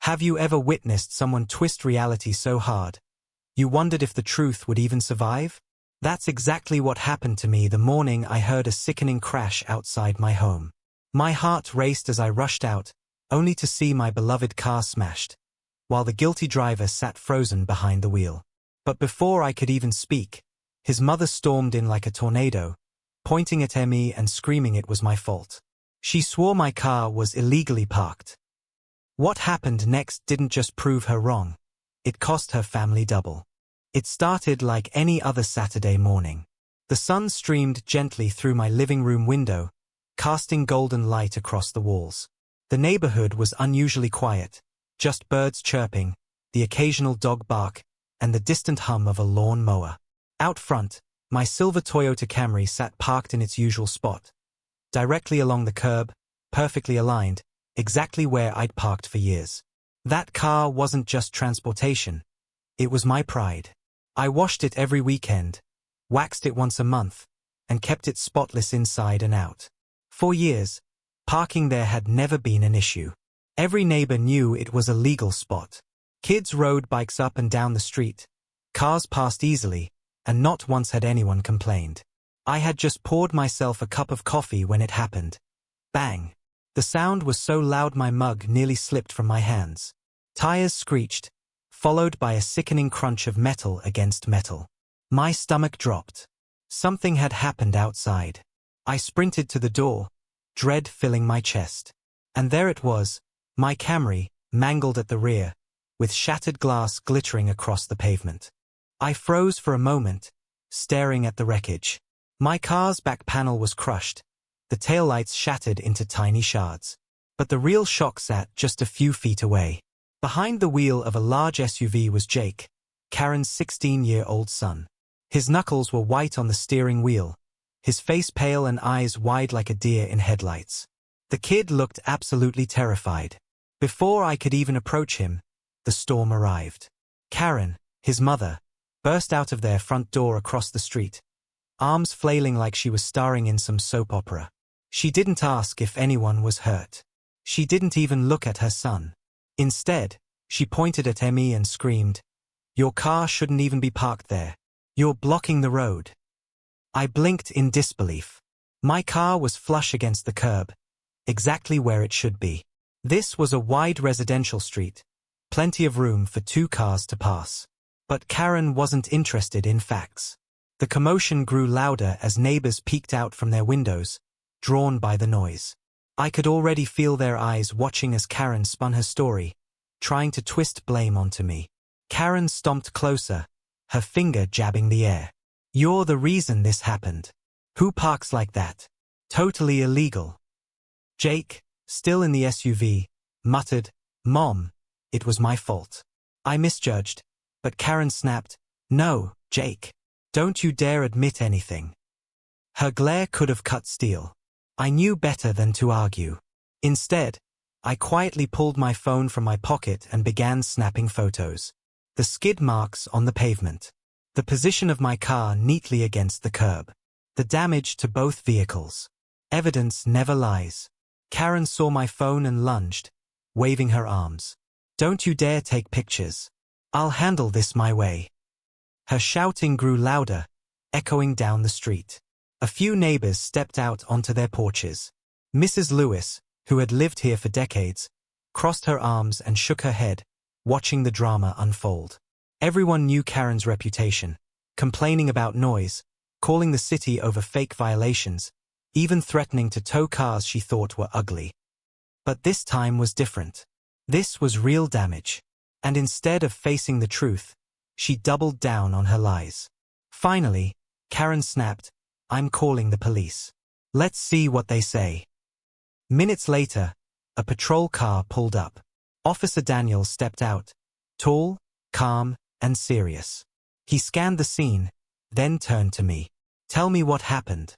Have you ever witnessed someone twist reality so hard you wondered if the truth would even survive? That's exactly what happened to me the morning I heard a sickening crash outside my home. My heart raced as I rushed out, only to see my beloved car smashed, while the guilty driver sat frozen behind the wheel. But before I could even speak, his mother stormed in like a tornado, pointing at me and screaming it was my fault. She swore my car was illegally parked. What happened next didn't just prove her wrong, it cost her family double. It started like any other Saturday morning. The sun streamed gently through my living room window, casting golden light across the walls. The neighborhood was unusually quiet, just birds chirping, the occasional dog bark, and the distant hum of a lawn mower. Out front, my silver Toyota Camry sat parked in its usual spot, directly along the curb, perfectly aligned, exactly where I'd parked for years. That car wasn't just transportation, it was my pride. I washed it every weekend, waxed it once a month, and kept it spotless inside and out. For years, parking there had never been an issue. Every neighbor knew it was a legal spot. Kids rode bikes up and down the street, cars passed easily, and not once had anyone complained. I had just poured myself a cup of coffee when it happened. Bang! The sound was so loud my mug nearly slipped from my hands. Tires screeched, followed by a sickening crunch of metal against metal. My stomach dropped. Something had happened outside. I sprinted to the door, dread filling my chest. And there it was, my Camry, mangled at the rear, with shattered glass glittering across the pavement. I froze for a moment, staring at the wreckage. My car's back panel was crushed, the taillights shattered into tiny shards. But the real shock sat just a few feet away. Behind the wheel of a large SUV was Jake, Karen's 16-year-old son. His knuckles were white on the steering wheel, his face pale and eyes wide like a deer in headlights. The kid looked absolutely terrified. Before I could even approach him, the storm arrived. Karen, his mother, burst out of their front door across the street, arms flailing like she was starring in some soap opera. She didn't ask if anyone was hurt. She didn't even look at her son. Instead, she pointed at me and screamed, "Your car shouldn't even be parked there. You're blocking the road." I blinked in disbelief. My car was flush against the curb, exactly where it should be. This was a wide residential street, plenty of room for two cars to pass. But Karen wasn't interested in facts. The commotion grew louder as neighbors peeked out from their windows, drawn by the noise. I could already feel their eyes watching as Karen spun her story, trying to twist blame onto me. Karen stomped closer, her finger jabbing the air. "You're the reason this happened. Who parks like that? Totally illegal." Jake, still in the SUV, muttered, "Mom, it was my fault. I misjudged." But Karen snapped, "No, Jake. Don't you dare admit anything." Her glare could have cut steel. I knew better than to argue. Instead, I quietly pulled my phone from my pocket and began snapping photos. The skid marks on the pavement. The position of my car neatly against the curb. The damage to both vehicles. Evidence never lies. Karen saw my phone and lunged, waving her arms. "Don't you dare take pictures. I'll handle this my way." Her shouting grew louder, echoing down the street. A few neighbors stepped out onto their porches. Mrs. Lewis, who had lived here for decades, crossed her arms and shook her head, watching the drama unfold. Everyone knew Karen's reputation, complaining about noise, calling the city over fake violations, even threatening to tow cars she thought were ugly. But this time was different. This was real damage. And instead of facing the truth, she doubled down on her lies. Finally, Karen snapped, "I'm calling the police. Let's see what they say." Minutes later, a patrol car pulled up. Officer Daniels stepped out, tall, calm, and serious. He scanned the scene, then turned to me. "Tell me what happened."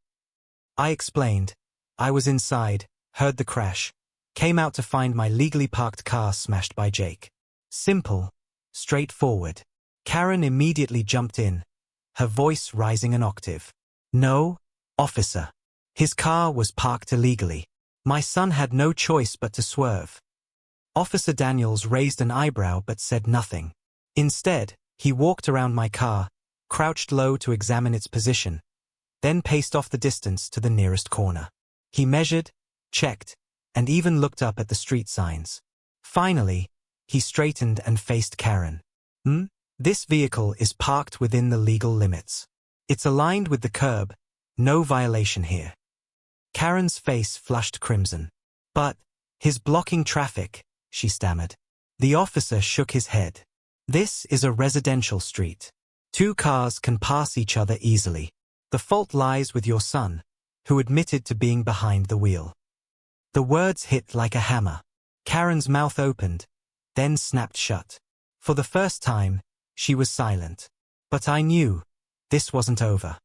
I explained. I was inside, heard the crash, came out to find my legally parked car smashed by Jake. Simple, straightforward. Karen immediately jumped in, her voice rising an octave. "No, officer. His car was parked illegally. My son had no choice but to swerve." Officer Daniels raised an eyebrow but said nothing. Instead, he walked around my car, crouched low to examine its position, then paced off the distance to the nearest corner. He measured, checked, and even looked up at the street signs. Finally, he straightened and faced Karen. This vehicle is parked within the legal limits. It's aligned with the curb, no violation here. Karen's face flushed crimson. But, his blocking traffic, she stammered. The officer shook his head. This is a residential street. 2 cars can pass each other easily. The fault lies with your son, who admitted to being behind the wheel. The words hit like a hammer. Karen's mouth opened, then snapped shut. For the first time, she was silent. But I knew, this wasn't over.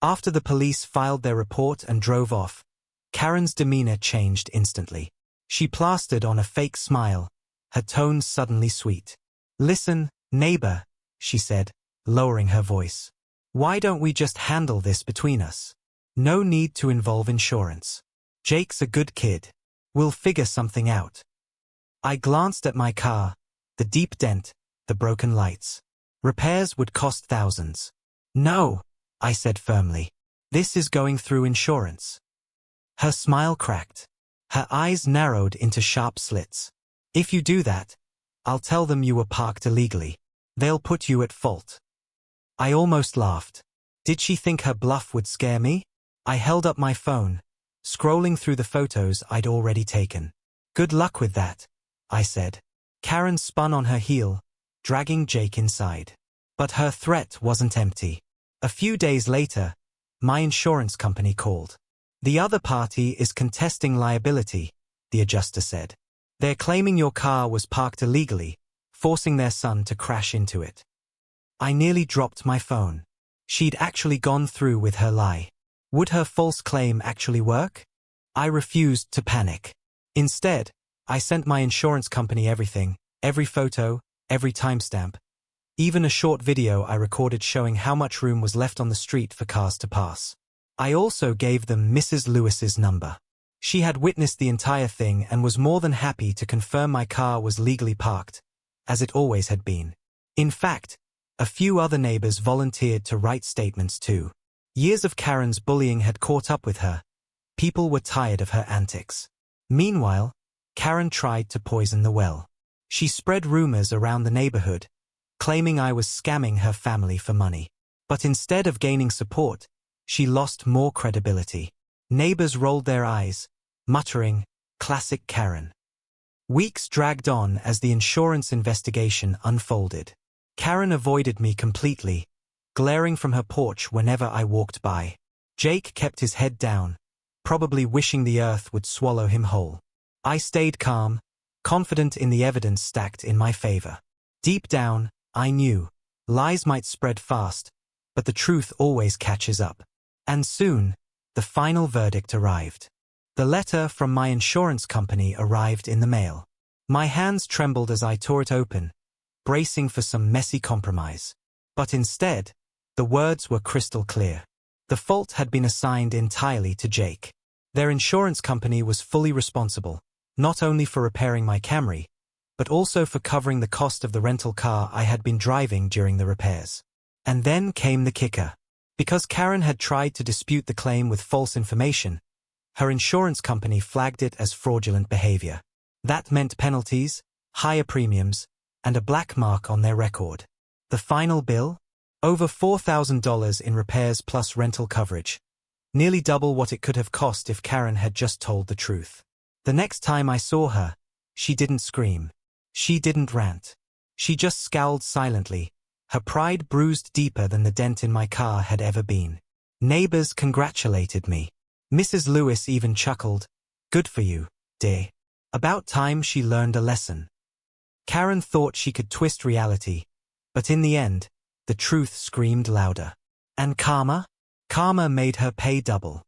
After the police filed their report and drove off, Karen's demeanor changed instantly. She plastered on a fake smile, her tone suddenly sweet. Listen, neighbor, she said, lowering her voice. Why don't we just handle this between us? No need to involve insurance. Jake's a good kid. We'll figure something out. I glanced at my car, the deep dent, the broken lights. Repairs would cost thousands. No, I said firmly. This is going through insurance. Her smile cracked. Her eyes narrowed into sharp slits. If you do that, I'll tell them you were parked illegally. They'll put you at fault. I almost laughed. Did she think her bluff would scare me? I held up my phone, scrolling through the photos I'd already taken. Good luck with that, I said. Karen spun on her heel, dragging Jake inside. But her threat wasn't empty. A few days later, my insurance company called. The other party is contesting liability, the adjuster said. They're claiming your car was parked illegally, forcing their son to crash into it. I nearly dropped my phone. She'd actually gone through with her lie. Would her false claim actually work? I refused to panic. Instead, I sent my insurance company everything, every photo, every timestamp, even a short video I recorded showing how much room was left on the street for cars to pass. I also gave them Mrs. Lewis's number. She had witnessed the entire thing and was more than happy to confirm my car was legally parked, as it always had been. In fact, a few other neighbors volunteered to write statements too. Years of Karen's bullying had caught up with her. People were tired of her antics. Meanwhile, Karen tried to poison the well. She spread rumors around the neighborhood, claiming I was scamming her family for money. But instead of gaining support, she lost more credibility. Neighbors rolled their eyes, muttering, "Classic Karen." Weeks dragged on as the insurance investigation unfolded. Karen avoided me completely, glaring from her porch whenever I walked by. Jake kept his head down, probably wishing the earth would swallow him whole. I stayed calm, confident in the evidence stacked in my favor. Deep down, I knew, lies might spread fast, but the truth always catches up. And soon, the final verdict arrived. The letter from my insurance company arrived in the mail. My hands trembled as I tore it open, bracing for some messy compromise. But instead, the words were crystal clear. The fault had been assigned entirely to Jake. Their insurance company was fully responsible, not only for repairing my Camry, but also for covering the cost of the rental car I had been driving during the repairs. And then came the kicker. Because Karen had tried to dispute the claim with false information, her insurance company flagged it as fraudulent behavior. That meant penalties, higher premiums, and a black mark on their record. The final bill? Over $4,000 in repairs plus rental coverage. Nearly double what it could have cost if Karen had just told the truth. The next time I saw her, she didn't scream. She didn't rant. She just scowled silently, her pride bruised deeper than the dent in my car had ever been. Neighbors congratulated me. Mrs. Lewis even chuckled. Good for you, dear. About time she learned a lesson. Karen thought she could twist reality, but in the end, the truth screamed louder. And karma? Karma made her pay double.